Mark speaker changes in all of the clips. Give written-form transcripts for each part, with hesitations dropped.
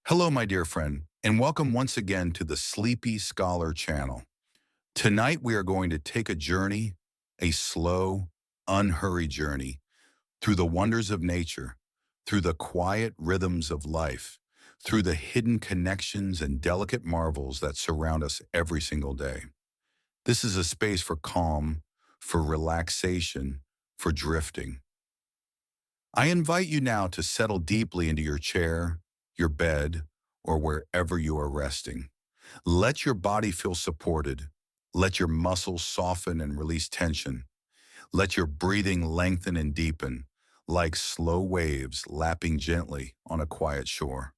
Speaker 1: Hello, my dear friend, and welcome once again to the Sleepy Scholar channel. Tonight, we are going to take a journey, a slow, unhurried journey through the wonders of nature, through the quiet rhythms of life, through the hidden connections and delicate marvels that surround us every single day. This is a space for calm, for relaxation, for drifting. I invite you now to settle deeply into your chair, your bed, or wherever you are resting. Let your body feel supported. Let your muscles soften and release tension. Let your breathing lengthen and deepen, like slow waves lapping gently on a quiet shore.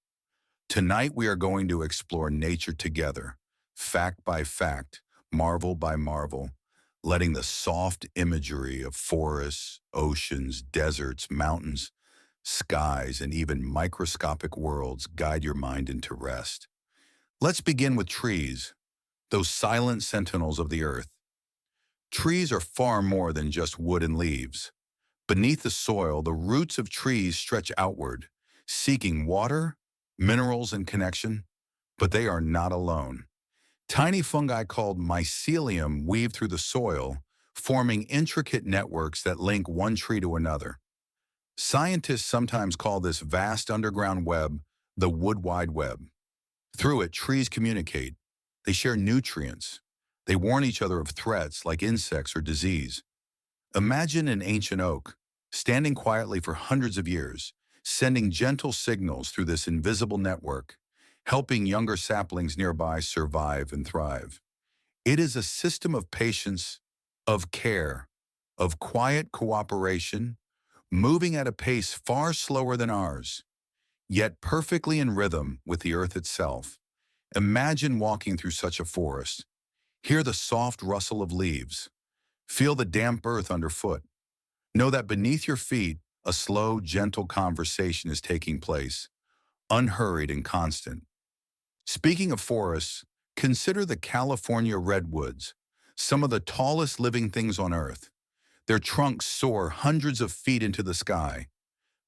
Speaker 1: Tonight we are going to explore nature together, fact by fact, marvel by marvel, letting the soft imagery of forests, oceans, deserts, mountains, skies, and even microscopic worlds guide your mind into rest. Let's begin with trees, those silent sentinels of the earth. Trees are far more than just wood and leaves. Beneath the soil, the roots of trees stretch outward, seeking water, minerals, and connection, but they are not alone. Tiny fungi called mycelium weave through the soil, forming intricate networks that link one tree to another. Scientists sometimes call this vast underground web the wood wide web. Through it, trees communicate. They share nutrients. They warn each other of threats like insects or disease. Imagine an ancient oak, standing quietly for hundreds of years, sending gentle signals through this invisible network, helping younger saplings nearby survive and thrive. It is a system of patience, of care, of quiet cooperation, moving at a pace far slower than ours, yet perfectly in rhythm with the earth itself. Imagine walking through such a forest. Hear the soft rustle of leaves. Feel the damp earth underfoot. Know that beneath your feet, a slow, gentle conversation is taking place, unhurried and constant. Speaking of forests, consider the California redwoods, some of the tallest living things on Earth. Their trunks soar hundreds of feet into the sky.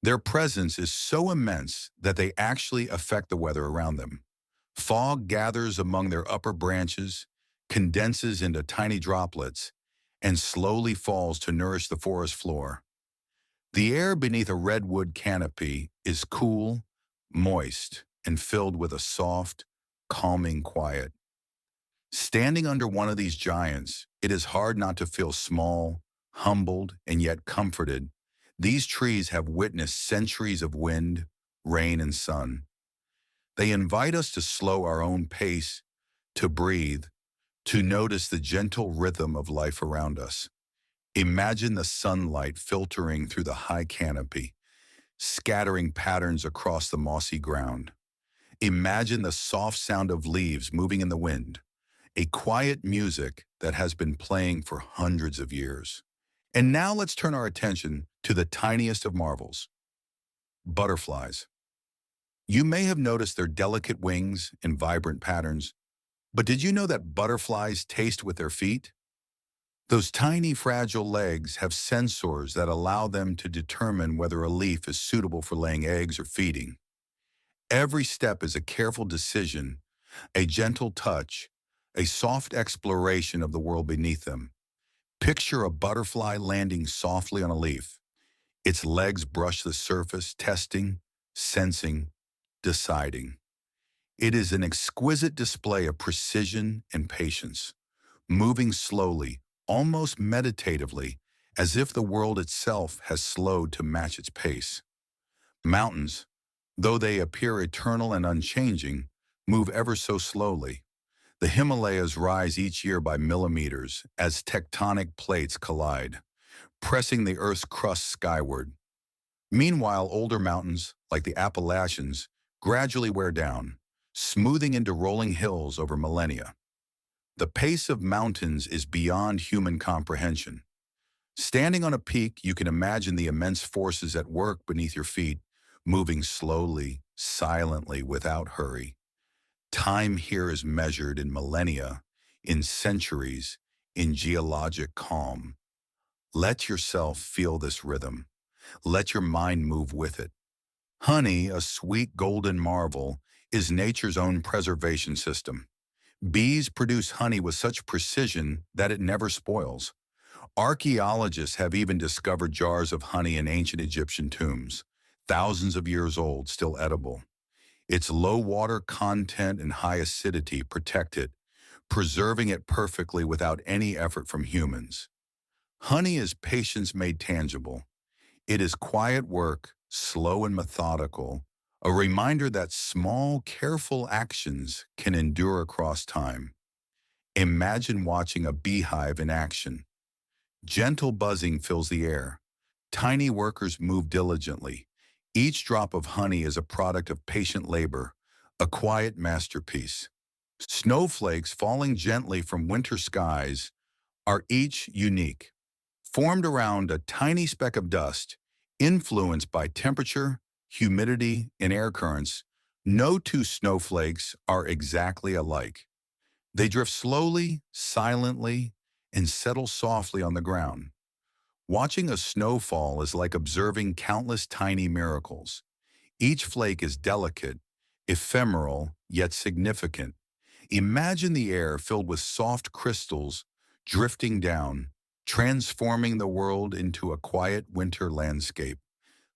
Speaker 1: Their presence is so immense that they actually affect the weather around them. Fog gathers among their upper branches, condenses into tiny droplets, and slowly falls to nourish the forest floor. The air beneath a redwood canopy is cool, moist, and filled with a soft, calming quiet. Standing under one of these giants, it is hard not to feel small, humbled, and yet comforted. These trees have witnessed centuries of wind, rain, and sun. They invite us to slow our own pace, to breathe, to notice the gentle rhythm of life around us. Imagine the sunlight filtering through the high canopy, scattering patterns across the mossy ground. Imagine the soft sound of leaves moving in the wind, a quiet music that has been playing for hundreds of years. And now let's turn our attention to the tiniest of marvels, butterflies. You may have noticed their delicate wings and vibrant patterns, but did you know that butterflies taste with their feet? Those tiny fragile legs have sensors that allow them to determine whether a leaf is suitable for laying eggs or feeding. Every step is a careful decision, a gentle touch, a soft exploration of the world beneath them. Picture a butterfly landing softly on a leaf. Its legs brush the surface, testing, sensing, deciding. It is an exquisite display of precision and patience, moving slowly, almost meditatively, as if the world itself has slowed to match its pace. Mountains, though they appear eternal and unchanging, move ever so slowly. The Himalayas rise each year by millimeters as tectonic plates collide, pressing the Earth's crust skyward. Meanwhile, older mountains, like the Appalachians, gradually wear down, smoothing into rolling hills over millennia. The pace of mountains is beyond human comprehension. Standing on a peak, you can imagine the immense forces at work beneath your feet, moving slowly, silently, without hurry. Time here is measured in millennia, in centuries, in geologic calm. Let yourself feel this rhythm. Let your mind move with it. Honey, a sweet golden marvel, is nature's own preservation system. Bees produce honey with such precision that it never spoils. Archaeologists have even discovered jars of honey in ancient Egyptian tombs, thousands of years old, still edible. Its low water content and high acidity protect it, preserving it perfectly without any effort from humans. Honey is patience made tangible. It is quiet work, slow and methodical, a reminder that small, careful actions can endure across time. Imagine watching a beehive in action. Gentle buzzing fills the air. Tiny workers move diligently. Each drop of honey is a product of patient labor, a quiet masterpiece. Snowflakes falling gently from winter skies are each unique, formed around a tiny speck of dust, influenced by temperature, humidity, and air currents. No two snowflakes are exactly alike. They drift slowly, silently, and settle softly on the ground. Watching a snowfall is like observing countless tiny miracles. Each flake is delicate, ephemeral, yet significant. Imagine the air filled with soft crystals drifting down, transforming the world into a quiet winter landscape.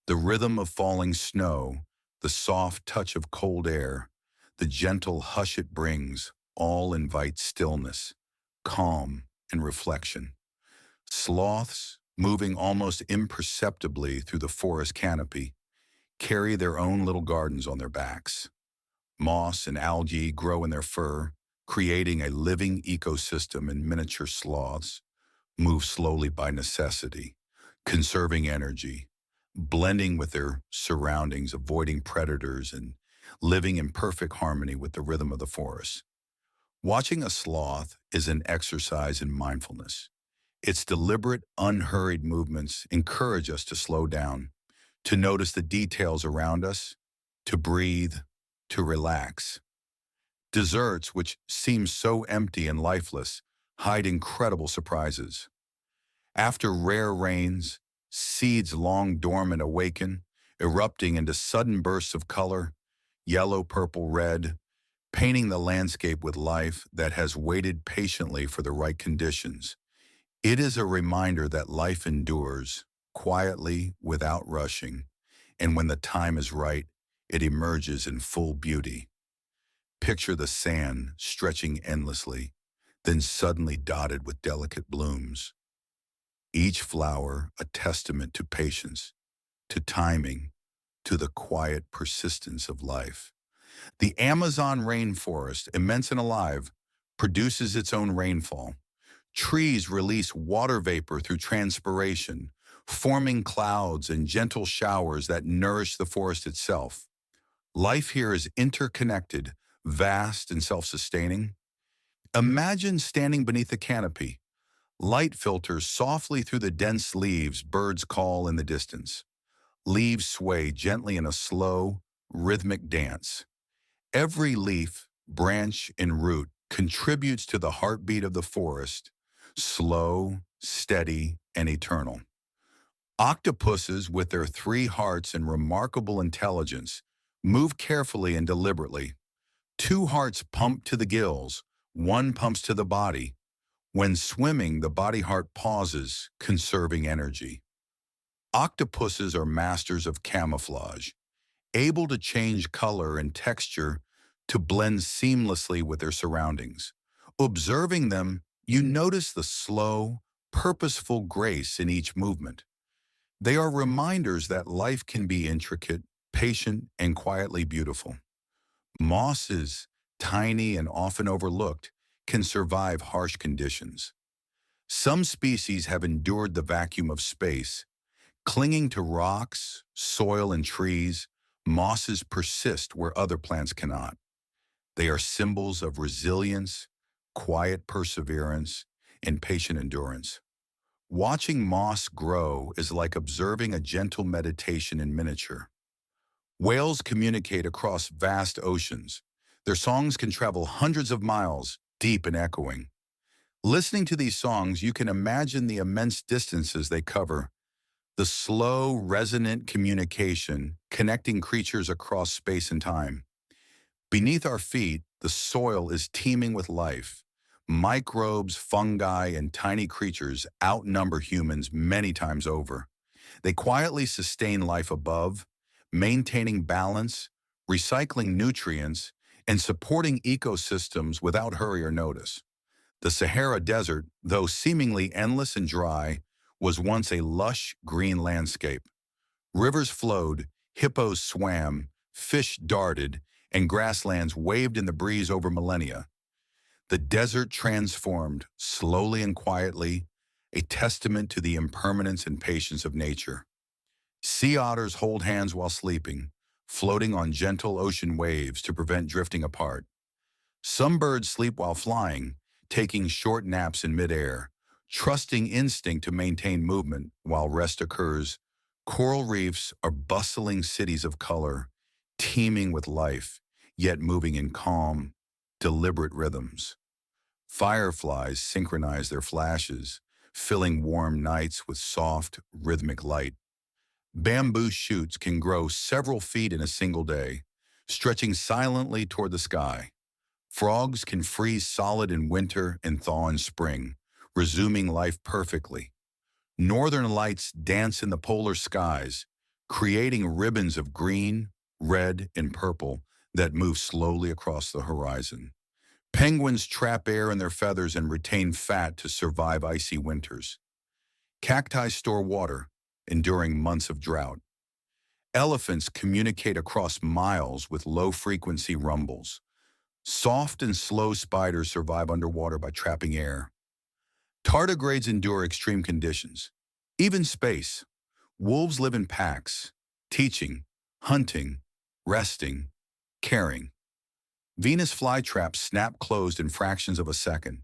Speaker 1: The rhythm of falling snow, the soft touch of cold air, the gentle hush it brings, all invite stillness, calm, and reflection. Sloths, moving almost imperceptibly through the forest canopy, carry their own little gardens on their backs. Moss and algae grow in their fur, creating a living ecosystem, and miniature sloths move slowly by necessity, conserving energy, blending with their surroundings, avoiding predators, and living in perfect harmony with the rhythm of the forest. Watching a sloth is an exercise in mindfulness. Its deliberate, unhurried movements encourage us to slow down, to notice the details around us, to breathe, to relax. Deserts, which seem so empty and lifeless, hide incredible surprises. After rare rains, seeds long dormant awaken, erupting into sudden bursts of color, yellow, purple, red, painting the landscape with life that has waited patiently for the right conditions. It is a reminder that life endures, quietly, without rushing, and when the time is right, it emerges in full beauty. Picture the sand stretching endlessly, then suddenly dotted with delicate blooms. Each flower a testament to patience, to timing, to the quiet persistence of life. The Amazon rainforest, immense and alive, produces its own rainfall. Trees release water vapor through transpiration, forming clouds and gentle showers that nourish the forest itself. Life here is interconnected, vast, and self-sustaining. Imagine standing beneath a canopy. Light filters softly through the dense leaves birds call in the distance. Leaves sway gently in a slow, rhythmic dance. Every leaf, branch, and root contributes to the heartbeat of the forest, slow, steady, and eternal. Octopuses, with their three hearts and remarkable intelligence, move carefully and deliberately. Two hearts pump to the gills, one pumps to the body. When swimming, the body heart pauses, conserving energy. Octopuses are masters of camouflage, able to change color and texture to blend seamlessly with their surroundings. Observing them, you notice the slow, purposeful grace in each movement. They are reminders that life can be intricate, patient, and quietly beautiful. Mosses, tiny and often overlooked, can survive harsh conditions. Some species have endured the vacuum of space. Clinging to rocks, soil, and trees, mosses persist where other plants cannot. They are symbols of resilience, quiet perseverance, and patient endurance. Watching moss grow is like observing a gentle meditation in miniature. Whales communicate across vast oceans. Their songs can travel hundreds of miles, deep and echoing. Listening to these songs, you can imagine the immense distances they cover, the slow, resonant communication connecting creatures across space and time. Beneath our feet, the soil is teeming with life. Microbes, fungi, and tiny creatures outnumber humans many times over. They quietly sustain life above, maintaining balance, recycling nutrients, and supporting ecosystems without hurry or notice. The Sahara Desert, though seemingly endless and dry, was once a lush green landscape. Rivers flowed, hippos swam, fish darted, and grasslands waved in the breeze over millennia. The desert transformed, slowly and quietly, a testament to the impermanence and patience of nature. Sea otters hold hands while sleeping, floating on gentle ocean waves to prevent drifting apart. Some birds sleep while flying, taking short naps in midair, trusting instinct to maintain movement while rest occurs. Coral reefs are bustling cities of color, teeming with life, yet moving in calm, deliberate rhythms. Fireflies synchronize their flashes, filling warm nights with soft, rhythmic light. Bamboo shoots can grow several feet in a single day, stretching silently toward the sky. Frogs can freeze solid in winter and thaw in spring, resuming life perfectly. Northern lights dance in the polar skies, creating ribbons of green, red, and purple that move slowly across the horizon. Penguins trap air in their feathers and retain fat to survive icy winters. Cacti store water, enduring months of drought. Elephants communicate across miles with low-frequency rumbles. Soft and slow spiders survive underwater by trapping air. Tardigrades endure extreme conditions. Even space. Wolves live in packs, teaching, hunting, resting, caring. Venus flytraps snap closed in fractions of a second.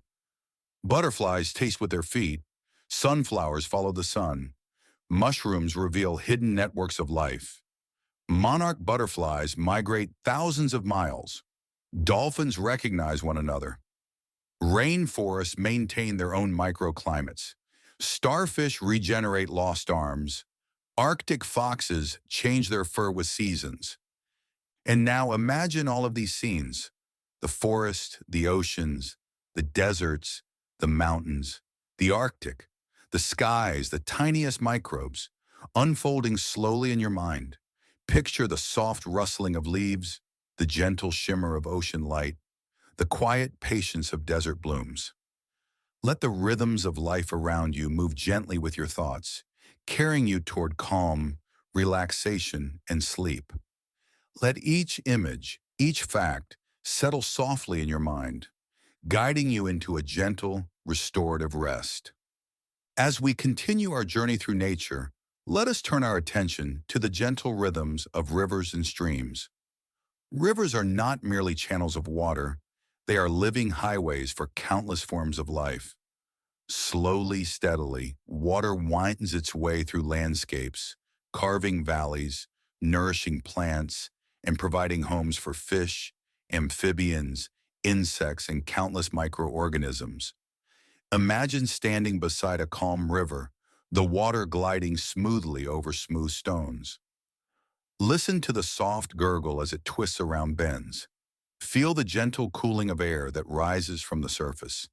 Speaker 1: Butterflies taste with their feet. Sunflowers follow the sun. Mushrooms reveal hidden networks of life. Monarch butterflies migrate thousands of miles. Dolphins recognize one another. Rainforests maintain their own microclimates. Starfish regenerate lost arms. Arctic foxes change their fur with seasons. And now imagine all of these scenes: the forest, the oceans, the deserts, the mountains, the Arctic, the skies, the tiniest microbes, unfolding slowly in your mind. Picture the soft rustling of leaves, the gentle shimmer of ocean light, the quiet patience of desert blooms. Let the rhythms of life around you move gently with your thoughts, carrying you toward calm, relaxation, and sleep. Let each image, each fact, settle softly in your mind, guiding you into a gentle, restorative rest. As we continue our journey through nature, let us turn our attention to the gentle rhythms of rivers and streams. Rivers are not merely channels of water, they are living highways for countless forms of life. Slowly, steadily, water winds its way through landscapes, carving valleys, nourishing plants, and providing homes for fish, amphibians, insects, and countless microorganisms. Imagine standing beside a calm river, the water gliding smoothly over smooth stones. Listen to the soft gurgle as it twists around bends. Feel the gentle cooling of air that rises from the surface.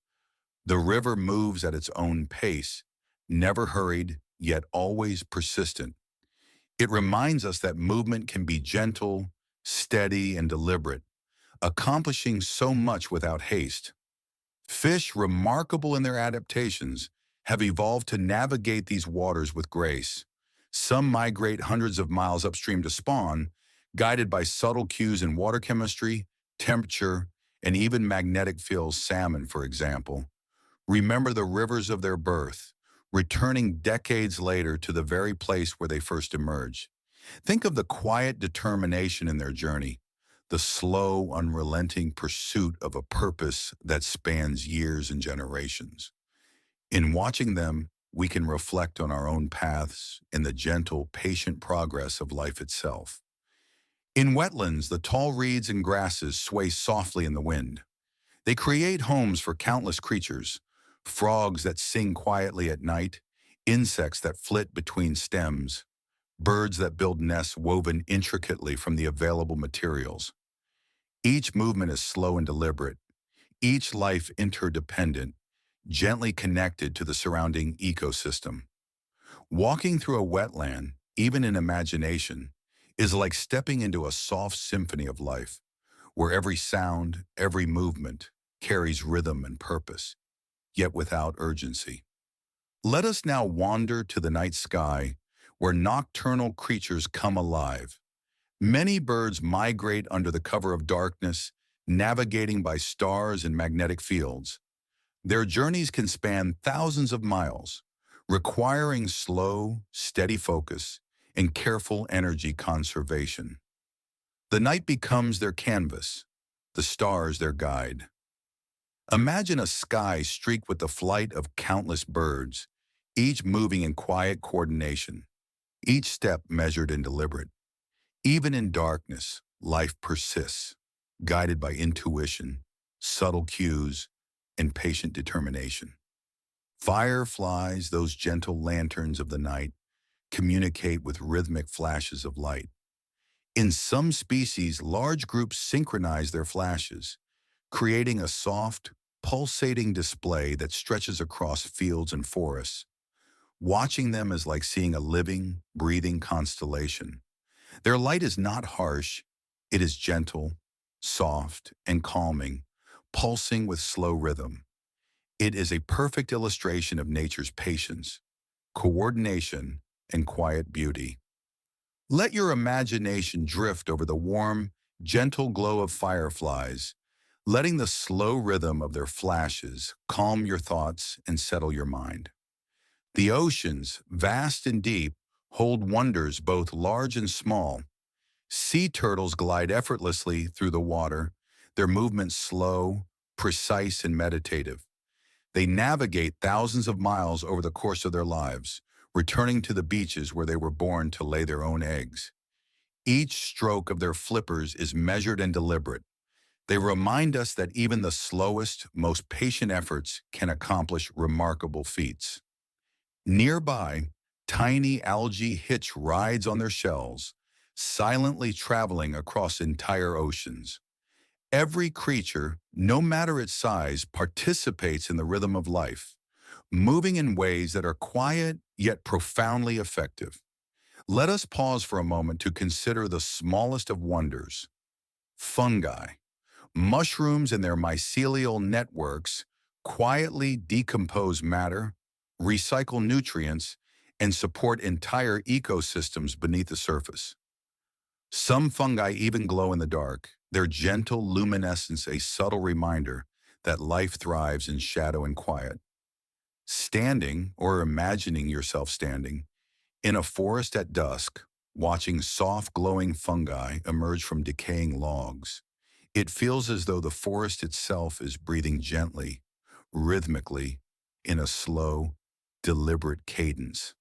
Speaker 1: The river moves at its own pace, never hurried, yet always persistent. It reminds us that movement can be gentle, steady, and deliberate, accomplishing so much without haste. Fish, remarkable in their adaptations, have evolved to navigate these waters with grace. Some migrate hundreds of miles upstream to spawn, guided by subtle cues in water chemistry, temperature, and even magnetic fields. Salmon, for example, remember the rivers of their birth, returning decades later to the very place where they first emerged. Think of the quiet determination in their journey, the slow, unrelenting pursuit of a purpose that spans years and generations. In watching them, we can reflect on our own paths and the gentle, patient progress of life itself. In wetlands, the tall reeds and grasses sway softly in the wind. They create homes for countless creatures: frogs that sing quietly at night, insects that flit between stems, birds that build nests woven intricately from the available materials. Each movement is slow and deliberate, each life interdependent, gently connected to the surrounding ecosystem. Walking through a wetland, even in imagination, is like stepping into a soft symphony of life, where every sound, every movement carries rhythm and purpose, yet without urgency. Let us now wander to the night sky, where nocturnal creatures come alive. Many birds migrate under the cover of darkness, navigating by stars and magnetic fields. Their journeys can span thousands of miles, requiring slow, steady focus and careful energy conservation. The night becomes their canvas, the stars their guide. Imagine a sky streaked with the flight of countless birds, each moving in quiet coordination, each step measured and deliberate. Even in darkness, life persists, guided by intuition, subtle cues, and patient determination. Fireflies, those gentle lanterns of the night, communicate with rhythmic flashes of light. In some species, large groups synchronize their flashes, creating a soft, pulsating display that stretches across fields and forests. Watching them is like seeing a living, breathing constellation. Their light is not harsh, it is gentle, soft, and calming, pulsing with slow rhythm. It is a perfect illustration of nature's patience, coordination, and quiet beauty. Let your imagination drift over the warm, gentle glow of fireflies, letting the slow rhythm of their flashes calm your thoughts and settle your mind. The oceans, vast and deep, hold wonders both large and small. Sea turtles glide effortlessly through the water, their movements slow, precise, and meditative. They navigate thousands of miles over the course of their lives, returning to the beaches where they were born to lay their own eggs. Each stroke of their flippers is measured and deliberate. They remind us that even the slowest, most patient efforts can accomplish remarkable feats. Nearby, tiny algae hitch rides on their shells, silently traveling across entire oceans. Every creature, no matter its size, participates in the rhythm of life, moving in ways that are quiet yet profoundly effective. Let us pause for a moment to consider the smallest of wonders: fungi. Mushrooms and their mycelial networks quietly decompose matter, recycle nutrients, and support entire ecosystems beneath the surface. Some fungi even glow in the dark, their gentle luminescence a subtle reminder that life thrives in shadow and quiet. Standing, or imagining yourself standing, in a forest at dusk, watching soft glowing fungi emerge from decaying logs, it feels as though the forest itself is breathing gently, rhythmically, in a slow, deliberate cadence.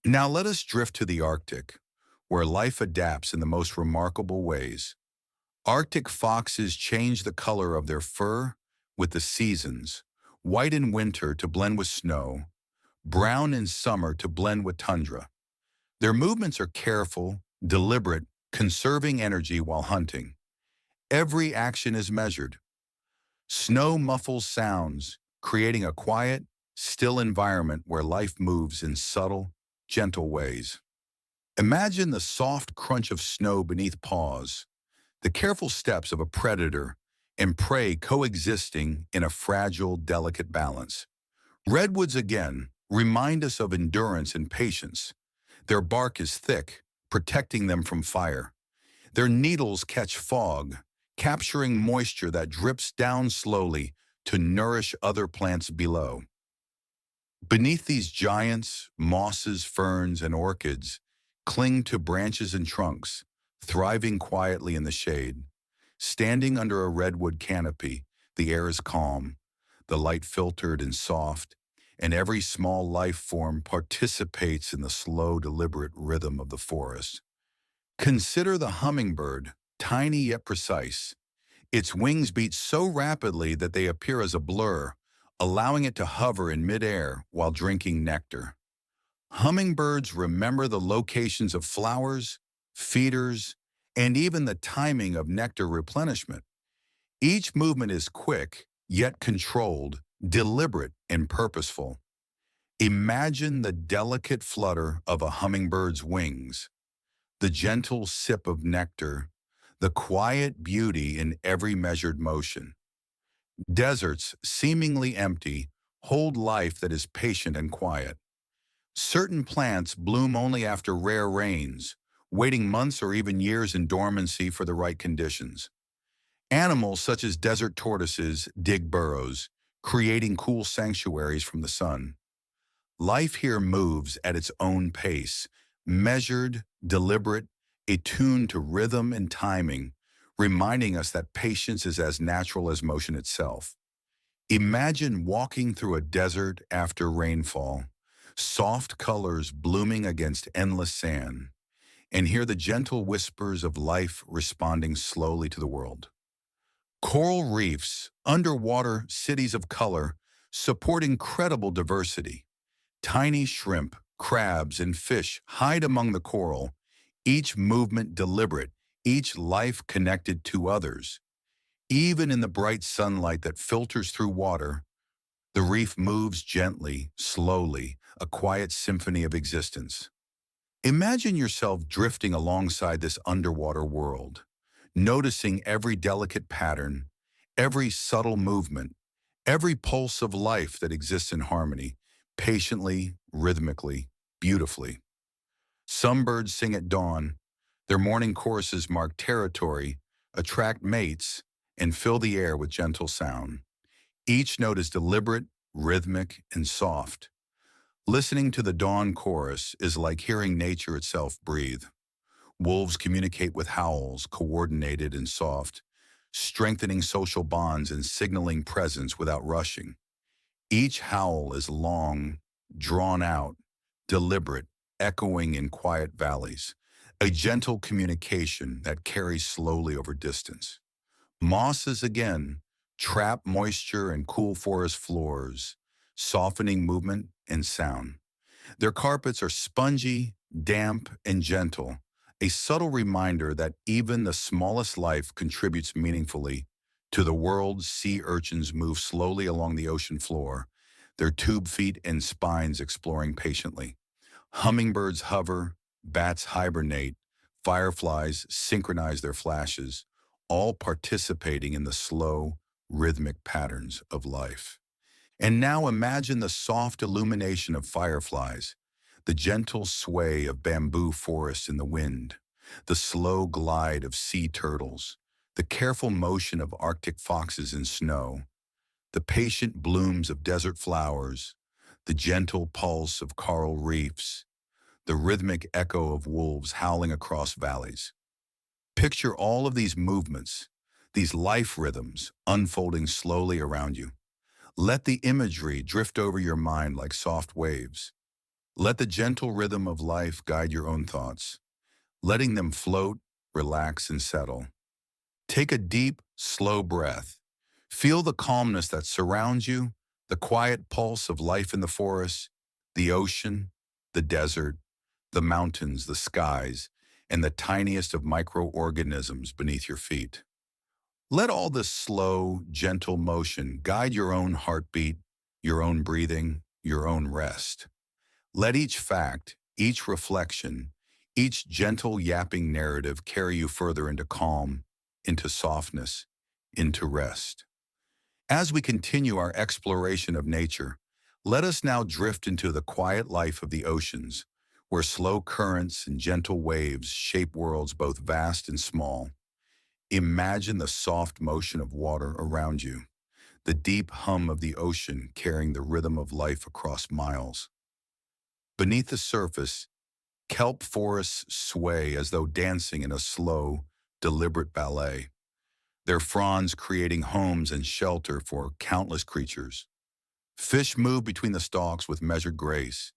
Speaker 1: Now let us drift to the Arctic, where life adapts in the most remarkable ways. Arctic foxes change the color of their fur with the seasons, white in winter to blend with snow, brown in summer to blend with tundra. Their movements are careful, deliberate, conserving energy while hunting. Every action is measured. Snow muffles sounds, creating a quiet, still environment where life moves in subtle, gentle ways. Imagine the soft crunch of snow beneath paws, the careful steps of a predator and prey coexisting in a fragile, delicate balance. Redwoods again remind us of endurance and patience. Their bark is thick, protecting them from fire. Their needles catch fog, capturing moisture that drips down slowly to nourish other plants below. Beneath these giants, mosses, ferns, and orchids cling to branches and trunks, thriving quietly in the shade. Standing under a redwood canopy, the air is calm, the light filtered and soft, and every small life form participates in the slow, deliberate rhythm of the forest. Consider the hummingbird, tiny yet precise. Its wings beat so rapidly that they appear as a blur, allowing it to hover in midair while drinking nectar. Hummingbirds remember the locations of flowers, feeders, and even the timing of nectar replenishment. Each movement is quick, yet controlled, deliberate, and purposeful. Imagine the delicate flutter of a hummingbird's wings, the gentle sip of nectar, the quiet beauty in every measured motion. Deserts, seemingly empty, hold life that is patient and quiet. Certain plants bloom only after rare rains, waiting months or even years in dormancy for the right conditions. Animals such as desert tortoises dig burrows, creating cool sanctuaries from the sun. Life here moves at its own pace, measured, deliberate, attuned to rhythm and timing, reminding us that patience is as natural as motion itself. Imagine walking through a desert after rainfall, soft colors blooming against endless sand, and hear the gentle whispers of life responding slowly to the world. Coral reefs, underwater cities of color, support incredible diversity. Tiny shrimp, crabs, and fish hide among the coral, each movement deliberate, each life connected to others. Even in the bright sunlight that filters through water, the reef moves gently, slowly, a quiet symphony of existence. Imagine yourself drifting alongside this underwater world, noticing every delicate pattern, every subtle movement, every pulse of life that exists in harmony, patiently, rhythmically, beautifully. Some birds sing at dawn. Their morning choruses mark territory, attract mates, and fill the air with gentle sound. Each note is deliberate, rhythmic, and soft. Listening to the dawn chorus is like hearing nature itself breathe. Wolves communicate with howls, coordinated and soft, strengthening social bonds and signaling presence without rushing. Each howl is long, drawn out, deliberate, echoing in quiet valleys, a gentle communication that carries slowly over distance. Mosses again trap moisture and cool forest floors, softening movement and sound. Their carpets are spongy, damp, and gentle, a subtle reminder that even the smallest life contributes meaningfully to the world. Sea urchins move slowly along the ocean floor, their tube feet and spines exploring patiently. Hummingbirds hover, bats hibernate, fireflies synchronize their flashes, all participating in the slow, rhythmic patterns of life. And now imagine the soft illumination of fireflies, the gentle sway of bamboo forests in the wind, the slow glide of sea turtles, the careful motion of Arctic foxes in snow, the patient blooms of desert flowers, the gentle pulse of coral reefs, the rhythmic echo of wolves howling across valleys. Picture all of these movements, these life rhythms unfolding slowly around you. Let the imagery drift over your mind like soft waves. Let the gentle rhythm of life guide your own thoughts, letting them float, relax, and settle. Take a deep, slow breath. Feel the calmness that surrounds you, the quiet pulse of life in the forest, the ocean, the desert, the mountains, the skies, and the tiniest of microorganisms beneath your feet. Let all this slow, gentle motion guide your own heartbeat, your own breathing, your own rest. Let each fact, each reflection, each gentle yapping narrative carry you further into calm, into softness, into rest. As we continue our exploration of nature, let us now drift into the quiet life of the oceans, where slow currents and gentle waves shape worlds both vast and small. Imagine the soft motion of water around you, the deep hum of the ocean carrying the rhythm of life across miles. Beneath the surface, kelp forests sway as though dancing in a slow, deliberate ballet, their fronds creating homes and shelter for countless creatures. Fish move between the stalks with measured grace.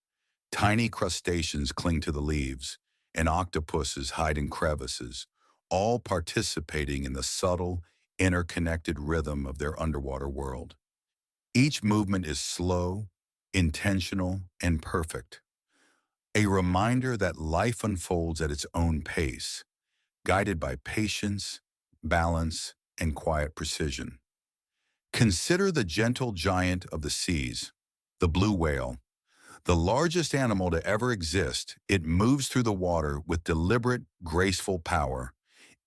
Speaker 1: Tiny crustaceans cling to the leaves, and octopuses hide in crevices, all participating in the subtle, interconnected rhythm of their underwater world. Each movement is slow, intentional, and perfect, a reminder that life unfolds at its own pace, guided by patience, balance, and quiet precision. Consider the gentle giant of the seas, the blue whale. The largest animal to ever exist, it moves through the water with deliberate, graceful power.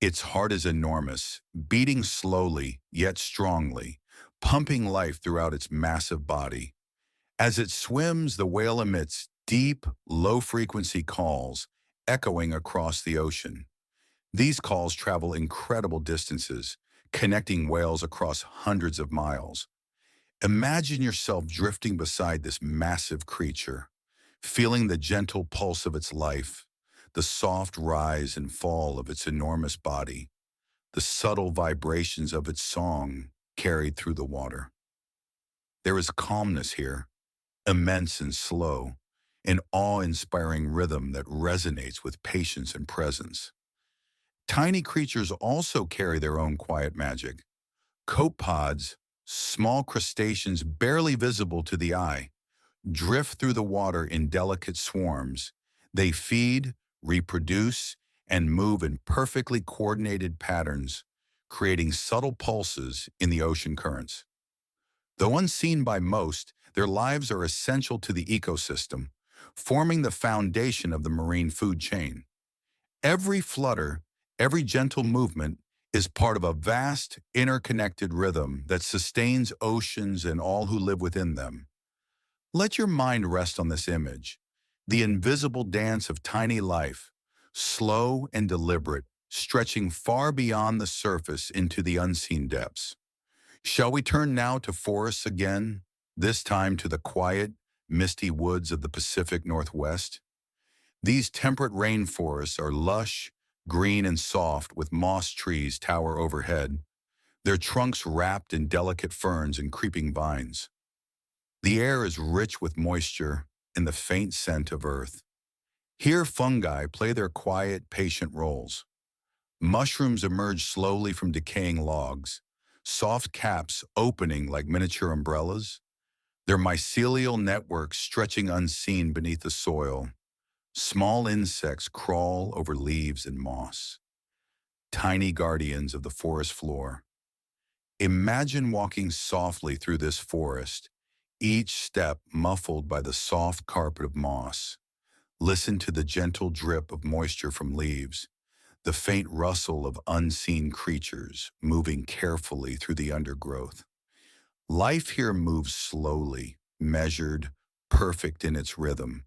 Speaker 1: Its heart is enormous, beating slowly yet strongly, pumping life throughout its massive body. As it swims, the whale emits deep, low-frequency calls, echoing across the ocean. These calls travel incredible distances, connecting whales across hundreds of miles. Imagine yourself drifting beside this massive creature, feeling the gentle pulse of its life, the soft rise and fall of its enormous body, the subtle vibrations of its song carried through the water. There is calmness here, immense and slow, an awe-inspiring rhythm that resonates with patience and presence. Tiny creatures also carry their own quiet magic. Copepods, small crustaceans barely visible to the eye, drift through the water in delicate swarms. They feed, reproduce, and move in perfectly coordinated patterns, creating subtle pulses in the ocean currents. Though unseen by most, their lives are essential to the ecosystem, forming the foundation of the marine food chain. Every flutter, every gentle movement is part of a vast, interconnected rhythm that sustains oceans and all who live within them. Let your mind rest on this image, the invisible dance of tiny life, slow and deliberate, stretching far beyond the surface into the unseen depths. Shall we turn now to forests again, this time to the quiet, misty woods of the Pacific Northwest? These temperate rainforests are lush, green and soft with moss trees tower overhead, their trunks wrapped in delicate ferns and creeping vines. The air is rich with moisture and the faint scent of earth. Here fungi play their quiet, patient roles. Mushrooms emerge slowly from decaying logs, soft caps opening like miniature umbrellas, their mycelial networks stretching unseen beneath the soil. Small insects crawl over leaves and moss, tiny guardians of the forest floor. Imagine walking softly through this forest, each step muffled by the soft carpet of moss. Listen to the gentle drip of moisture from leaves, the faint rustle of unseen creatures moving carefully through the undergrowth. Life here moves slowly, measured, perfect in its rhythm,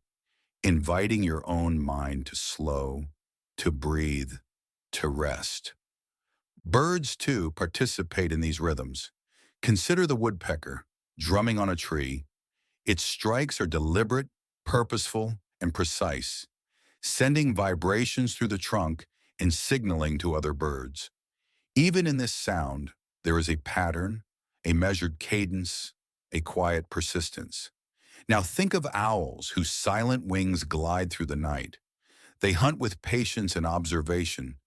Speaker 1: inviting your own mind to slow, to breathe, to rest. Birds, too, participate in these rhythms. Consider the woodpecker, drumming on a tree. Its strikes are deliberate, purposeful, and precise, sending vibrations through the trunk and signaling to other birds. Even in this sound, there is a pattern, a measured cadence, a quiet persistence. Now think of owls whose silent wings glide through the night. They hunt with patience and observation,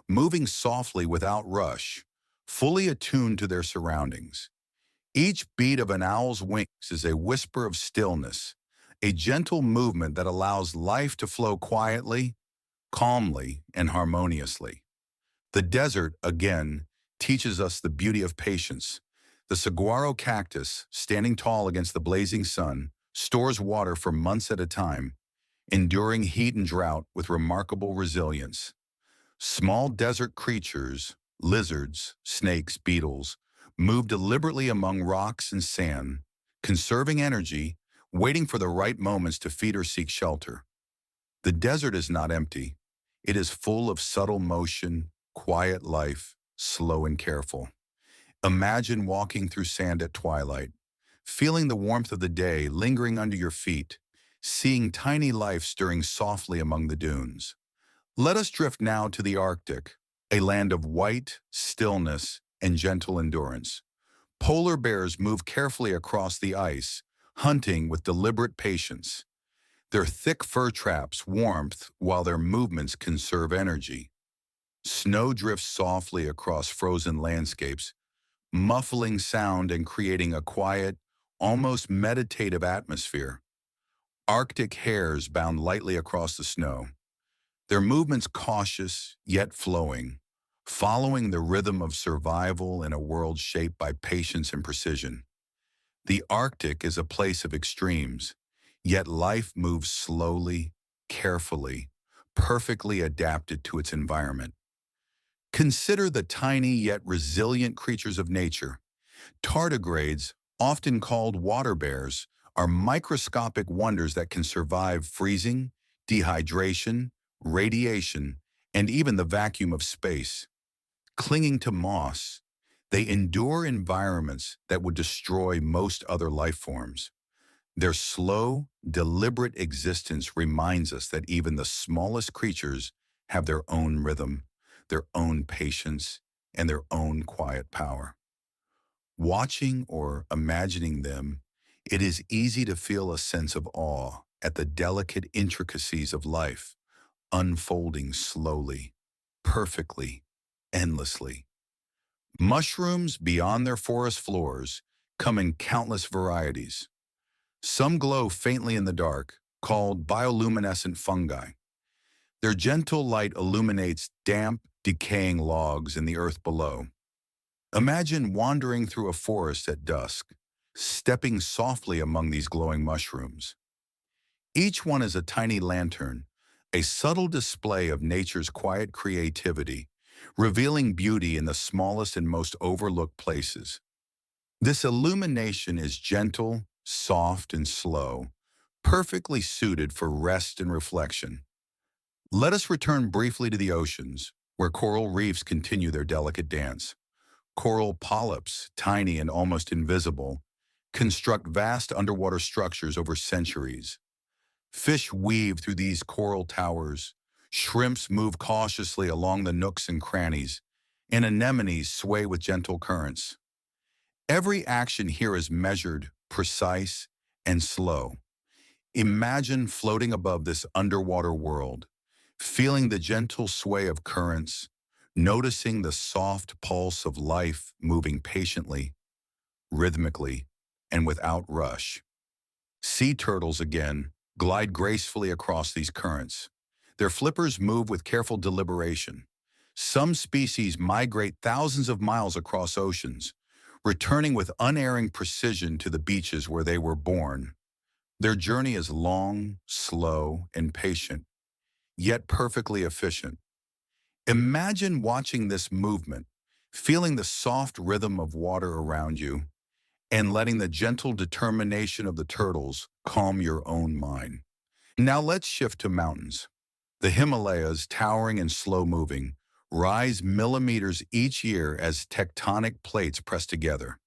Speaker 1: moving softly without rush, fully attuned to their surroundings. Each beat of an owl's wings is a whisper of stillness, a gentle movement that allows life to flow quietly, calmly, and harmoniously. The desert, again, teaches us the beauty of patience. The saguaro cactus, standing tall against the blazing sun, stores water for months at a time, enduring heat and drought with remarkable resilience. Small desert creatures, lizards, snakes, beetles, move deliberately among rocks and sand, conserving energy, waiting for the right moments to feed or seek shelter. The desert is not empty. It is full of subtle motion, quiet life, slow and careful. Imagine walking through sand at twilight, feeling the warmth of the day lingering under your feet, seeing tiny life stirring softly among the dunes. Let us drift now to the Arctic, a land of white, stillness, and gentle endurance. Polar bears move carefully across the ice, hunting with deliberate patience. Their thick fur traps warmth while their movements conserve energy. Snow drifts softly across frozen landscapes, muffling sound and creating a quiet, almost meditative atmosphere. Arctic hares bound lightly across the snow, their movements cautious yet flowing, following the rhythm of survival in a world shaped by patience and precision. The Arctic is a place of extremes, yet life moves slowly, carefully, perfectly adapted to its environment. Consider the tiny yet resilient creatures of nature. Tardigrades, often called water bears, are microscopic wonders that can survive freezing, dehydration, radiation, and even the vacuum of space. Clinging to moss, they endure environments that would destroy most other life forms. Their slow, deliberate existence reminds us that even the smallest creatures have their own rhythm, their own patience, and their own quiet power. Watching or imagining them, it is easy to feel a sense of awe at the delicate intricacies of life, unfolding slowly, perfectly, endlessly. Mushrooms beyond their forest floors come in countless varieties. Some glow faintly in the dark, called bioluminescent fungi. Their gentle light illuminates damp, decaying logs in the earth below. Imagine wandering through a forest at dusk, stepping softly among these glowing mushrooms. Each one is a tiny lantern, a subtle display of nature's quiet creativity, revealing beauty in the smallest and most overlooked places. This illumination is gentle, soft, and slow, perfectly suited for rest and reflection. Let us return briefly to the oceans, where coral reefs continue their delicate dance. Coral polyps, tiny and almost invisible, construct vast underwater structures over centuries. Fish weave through these coral towers, shrimps move cautiously along the nooks and crannies, and anemones sway with gentle currents. Every action here is measured, precise, and slow. Imagine floating above this underwater world, feeling the gentle sway of currents, noticing the soft pulse of life moving patiently, rhythmically, and without rush. Sea turtles, again, glide gracefully across these currents. Their flippers move with careful deliberation. Some species migrate thousands of miles across oceans, returning with unerring precision to the beaches where they were born. Their journey is long, slow, and patient, yet perfectly efficient. Imagine watching this movement, feeling the soft rhythm of water around you, and letting the gentle determination of the turtles calm your own mind. Now let's shift to mountains. The Himalayas, towering and slow-moving, rise millimeters each year as tectonic plates press together.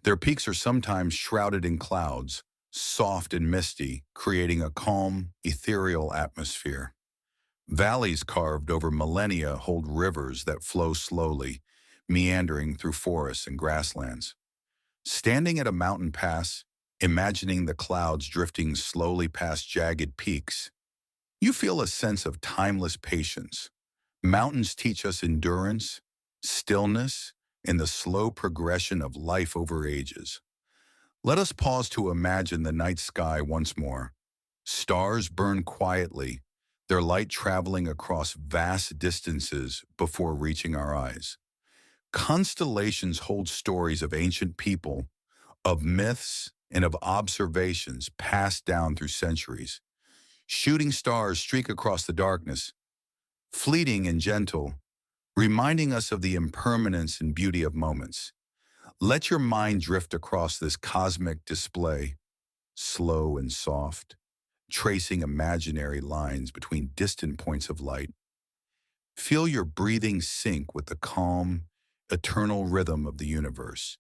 Speaker 1: Their peaks are sometimes shrouded in clouds, soft and misty, creating a calm, ethereal atmosphere. Valleys carved over millennia hold rivers that flow slowly, meandering through forests and grasslands. Standing at a mountain pass, imagining the clouds drifting slowly past jagged peaks, you feel a sense of timeless patience. Mountains teach us endurance, stillness, and the slow progression of life over ages. Let us pause to imagine the night sky once more. Stars burn quietly, their light traveling across vast distances before reaching our eyes. Constellations hold stories of ancient people, of myths, and of observations passed down through centuries. Shooting stars streak across the darkness, fleeting and gentle, reminding us of the impermanence and beauty of moments. Let your mind drift across this cosmic display, slow and soft, tracing imaginary lines between distant points of light. Feel your breathing sync with the calm, eternal rhythm of the universe.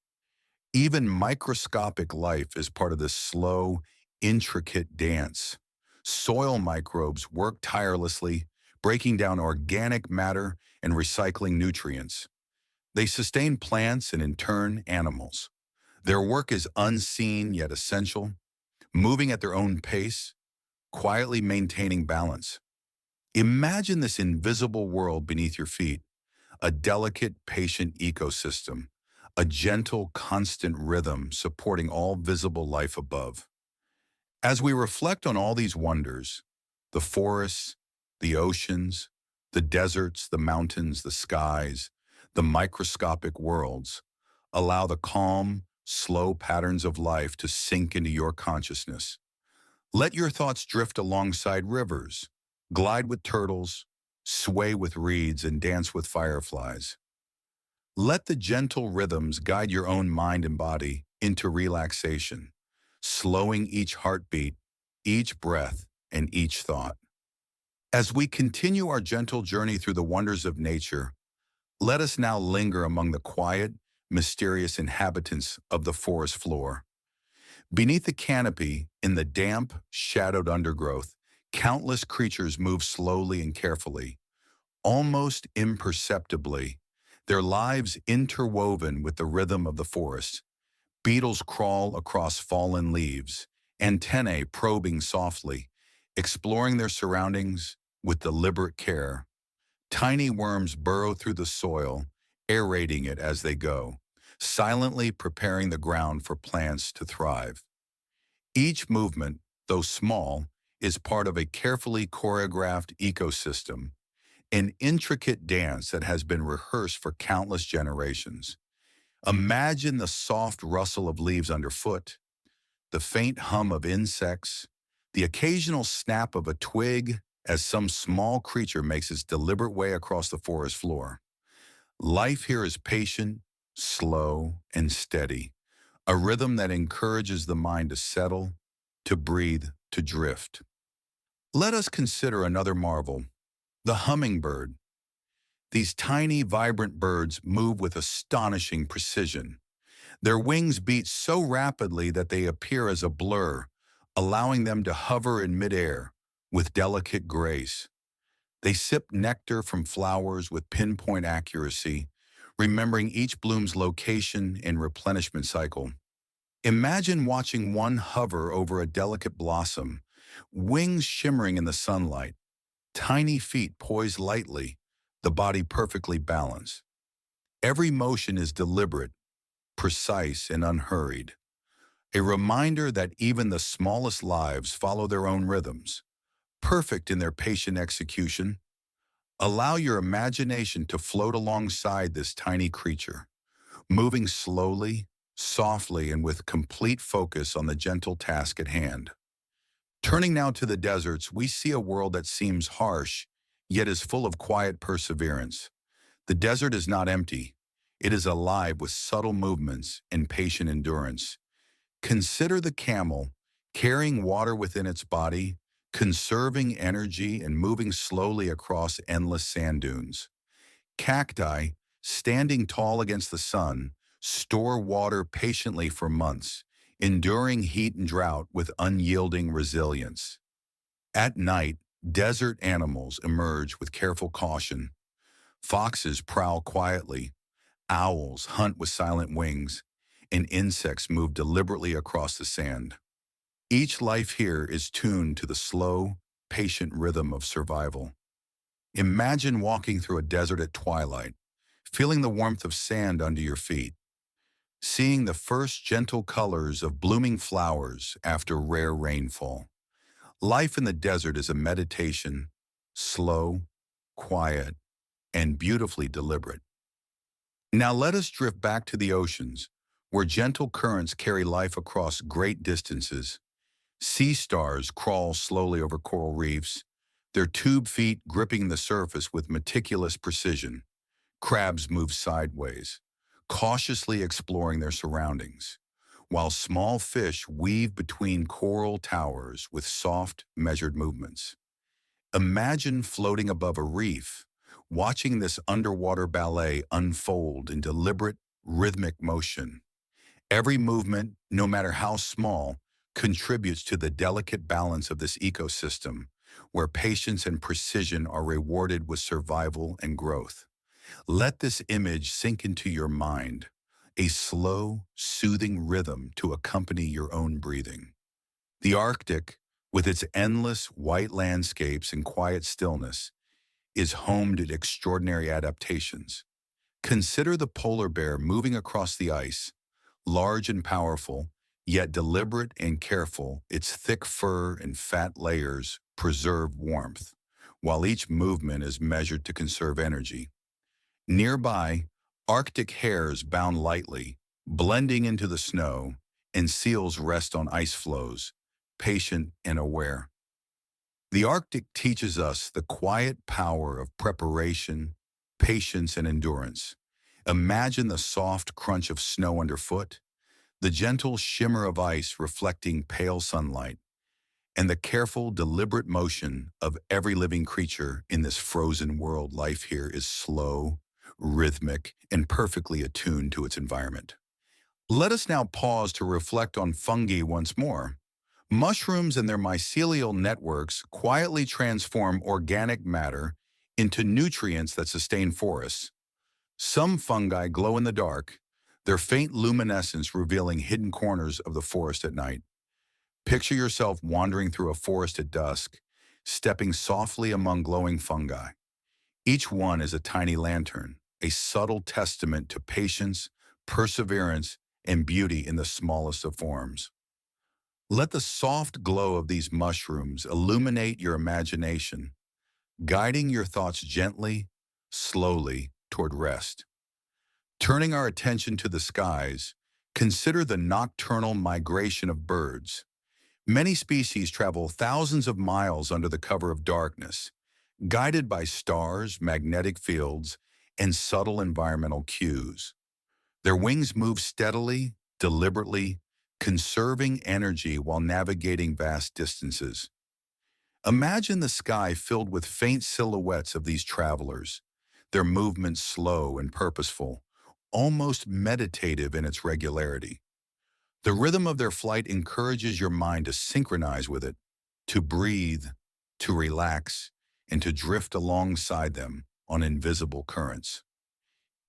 Speaker 1: Even microscopic life is part of this slow, intricate dance. Soil microbes work tirelessly, breaking down organic matter and recycling nutrients. They sustain plants and, in turn, animals. Their work is unseen yet essential, moving at their own pace, quietly maintaining balance. Imagine this invisible world beneath your feet, a delicate, patient ecosystem, a gentle, constant rhythm supporting all visible life above. As we reflect on all these wonders, the forests, the oceans, the deserts, the mountains, the skies, the microscopic worlds. Allow the calm, slow patterns of life to sink into your consciousness. Let your thoughts drift alongside rivers, glide with turtles, sway with reeds, and dance with fireflies. Let the gentle rhythms guide your own mind and body into relaxation, slowing each heartbeat, each breath, and each thought. As we continue our gentle journey through the wonders of nature, let us now linger among the quiet, mysterious inhabitants of the forest floor. Beneath the canopy, in the damp, shadowed undergrowth, countless creatures move slowly and carefully, almost imperceptibly, their lives interwoven with the rhythm of the forest. Beetles crawl across fallen leaves, antennae probing softly, exploring their surroundings with deliberate care. Tiny worms burrow through the soil, aerating it as they go, silently preparing the ground for plants to thrive. Each movement, though small, is part of a carefully choreographed ecosystem, an intricate dance that has been rehearsed for countless generations. Imagine the soft rustle of leaves underfoot, the faint hum of insects, the occasional snap of a twig as some small creature makes its deliberate way across the forest floor. Life here is patient, slow, and steady, a rhythm that encourages the mind to settle, to breathe, to drift. Let us consider another marvel, the hummingbird. These tiny, vibrant birds move with astonishing precision. Their wings beat so rapidly that they appear as a blur, allowing them to hover in midair with delicate grace. They sip nectar from flowers with pinpoint accuracy, remembering each bloom's location and replenishment cycle. Imagine watching one hover over a delicate blossom, wings shimmering in the sunlight, tiny feet poised lightly, the body perfectly balanced. Every motion is deliberate, precise, and unhurried, a reminder that even the smallest lives follow their own rhythms, perfect in their patient execution. Allow your imagination to float alongside this tiny creature, moving slowly, softly, and with complete focus on the gentle task at hand. Turning now to the deserts, we see a world that seems harsh, yet is full of quiet perseverance. The desert is not empty. It is alive with subtle movements and patient endurance. Consider the camel, carrying water within its body, conserving energy and moving slowly across endless sand dunes. Cacti, standing tall against the sun, store water patiently for months, enduring heat and drought with unyielding resilience. At night, desert animals emerge with careful caution. Foxes prowl quietly, owls hunt with silent wings, and insects move deliberately across the sand. Each life here is tuned to the slow, patient rhythm of survival. Imagine walking through a desert at twilight, feeling the warmth of sand under your feet, seeing the first gentle colors of blooming flowers after rare rainfall. Life in the desert is a meditation, slow, quiet, and beautifully deliberate. Now let us drift back to the oceans, where gentle currents carry life across great distances. Sea stars crawl slowly over coral reefs, their tube feet gripping the surface with meticulous precision. Crabs move sideways, cautiously exploring their surroundings, while small fish weave between coral towers with soft, measured movements. Imagine floating above a reef, watching this underwater ballet unfold in deliberate, rhythmic motion. Every movement, no matter how small, contributes to the delicate balance of this ecosystem, where patience and precision are rewarded with survival and growth. Let this image sink into your mind, a slow, soothing rhythm to accompany your own breathing. The Arctic, with its endless white landscapes and quiet stillness, is home to extraordinary adaptations. Consider the polar bear moving across the ice, large and powerful, yet deliberate and careful. Its thick fur and fat layers preserve warmth, while each movement is measured to conserve energy. Nearby, Arctic hares bound lightly, blending into the snow, and seals rest on ice floes, patient and aware. The Arctic teaches us the quiet power of preparation, patience, and endurance. Imagine the soft crunch of snow underfoot, the gentle shimmer of ice reflecting pale sunlight, and the careful, deliberate motion of every living creature in this frozen world. Life here is slow, rhythmic, and perfectly attuned to its environment. Let us now pause to reflect on fungi once more. Mushrooms and their mycelial networks quietly transform organic matter into nutrients that sustain forests. Some fungi glow in the dark, their faint luminescence revealing hidden corners of the forest at night. Picture yourself wandering through a forest at dusk, stepping softly among glowing fungi. Each one is a tiny lantern, a subtle testament to patience, perseverance, and beauty in the smallest of forms. Let the soft glow of these mushrooms illuminate your imagination, guiding your thoughts gently, slowly toward rest. Turning our attention to the skies, consider the nocturnal migration of birds. Many species travel thousands of miles under the cover of darkness, guided by stars, magnetic fields, and subtle environmental cues. Their wings move steadily, deliberately, conserving energy while navigating vast distances. Imagine the sky filled with faint silhouettes of these travelers, their movements slow and purposeful, almost meditative in its regularity. The rhythm of their flight encourages your mind to synchronize with it, to breathe, to relax, and to drift alongside them on invisible currents.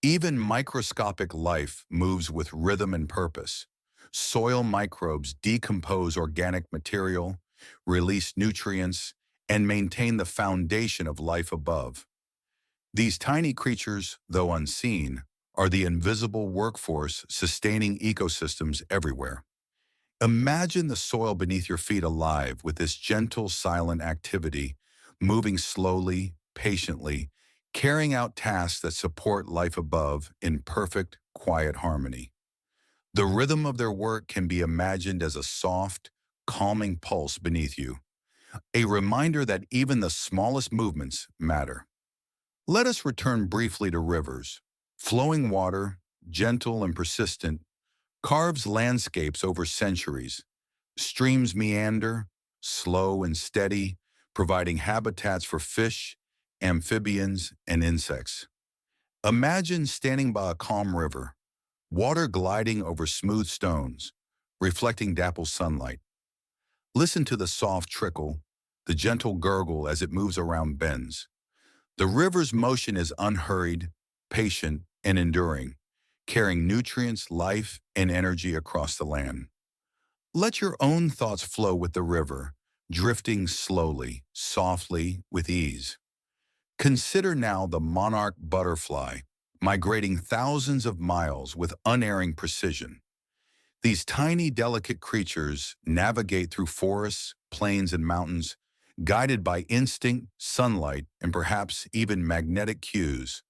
Speaker 1: Even microscopic life moves with rhythm and purpose. Soil microbes decompose organic material, release nutrients, and maintain the foundation of life above. These tiny creatures, though unseen, are the invisible workforce sustaining ecosystems everywhere. Imagine the soil beneath your feet alive with this gentle, silent activity, moving slowly, patiently, carrying out tasks that support life above in perfect, quiet harmony. The rhythm of their work can be imagined as a soft, calming pulse beneath you, a reminder that even the smallest movements matter. Let us return briefly to rivers. Flowing water, gentle and persistent, carves landscapes over centuries. Streams meander, slow and steady, providing habitats for fish, amphibians, and insects. Imagine standing by a calm river, water gliding over smooth stones, reflecting dapple sunlight. Listen to the soft trickle, the gentle gurgle as it moves around bends. The river's motion is unhurried, patient, and enduring, carrying nutrients, life, and energy across the land. Let your own thoughts flow with the river, drifting slowly, softly, with ease. Consider now the monarch butterfly, migrating thousands of miles with unerring precision. These tiny, delicate creatures navigate through forests, plains, and mountains, guided by instinct, sunlight, and perhaps even magnetic cues.